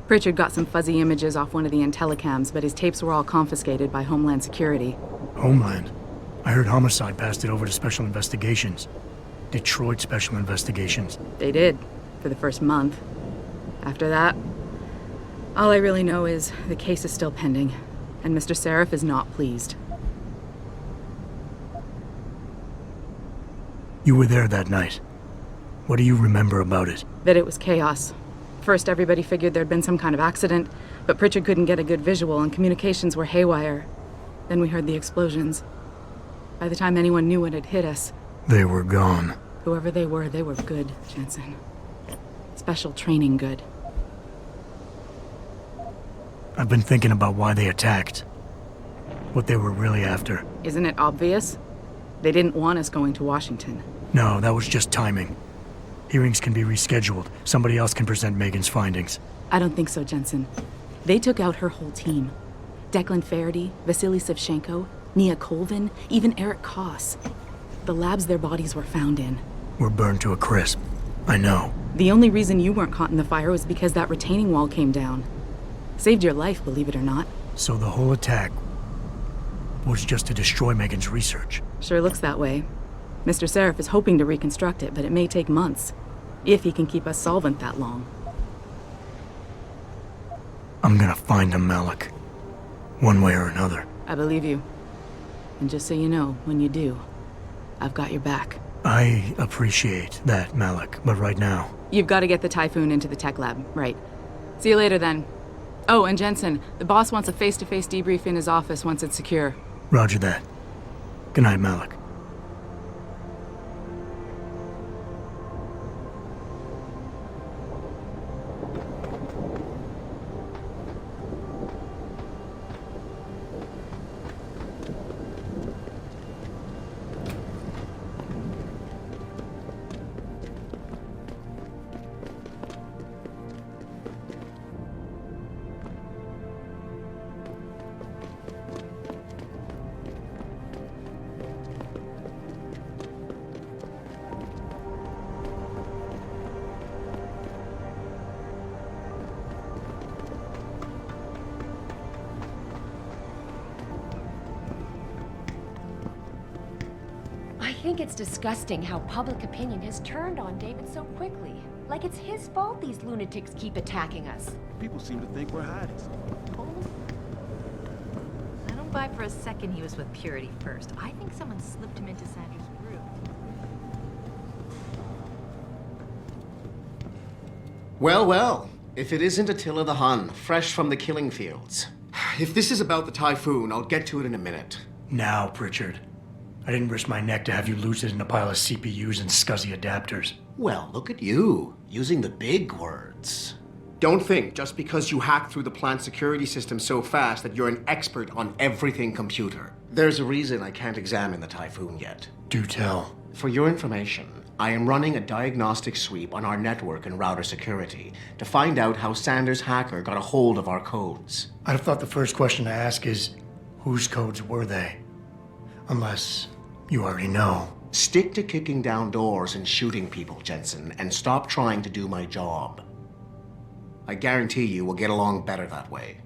Pritchard got some fuzzy images off one of the Intellicams, but his tapes were all confiscated by Homeland Security. Homeland? I heard Homicide passed it over to Special Investigations. Detroit Special Investigations. They did, for the first month. After that, all I really know is the case is still pending, and Mr. Seraph is not pleased. You were there that night. What do you remember about it? That it was chaos. First, everybody figured there'd been some kind of accident, but Pritchard couldn't get a good visual and communications were haywire. Then we heard the explosions. By the time anyone knew what had hit us... They were gone. Whoever they were good, Jensen. Special training good. I've been thinking about why they attacked. What they were really after. Isn't it obvious? They didn't want us going to Washington. No, that was just timing. Hearings can be rescheduled. Somebody else can present Megan's findings. I don't think so, Jensen. They took out her whole team. Declan Faraday, Vasily Savchenko, Nia Colvin, even Eric Koss. The labs their bodies were found in. Were burned to a crisp. I know. The only reason you weren't caught in the fire was because that retaining wall came down. Saved your life, believe it or not. So the whole attack was just to destroy Megan's research. Sure looks that way. Mr. Seraph is hoping to reconstruct it, but it may take months. If he can keep us solvent that long. I'm gonna find him, Malik. One way or another. I believe you. And just so you know, when you do, I've got your back. I appreciate that, Malik, but right now... You've got to get the Typhoon into the tech lab, right. See you later, then. Oh, and Jensen, the boss wants a face-to-face debrief in his office once it's secure. Roger that. Good night, Malik. I think it's disgusting how public opinion has turned on David so quickly. Like it's his fault these lunatics keep attacking us. People seem to think we're hiding. I don't buy for a second he was with Purity first. I think someone slipped him into Sandra's group. Well, well. If it isn't Attila the Hun, fresh from the killing fields. If this is about the Typhoon, I'll get to it in a minute. Now, Pritchard. I didn't risk my neck to have you lose it in a pile of CPUs and scuzzy adapters. Well, look at you, using the big words. Don't think just because you hacked through the plant security system so fast that you're an expert on everything computer. There's a reason I can't examine the Typhoon yet. Do tell. For your information, I am running a diagnostic sweep on our network and router security to find out how Sanders' hacker got a hold of our codes. I'd have thought the first question to ask is, whose codes were they? Unless you already know. Stick to kicking down doors and shooting people, Jensen, and stop trying to do my job. I guarantee you we'll get along better that way.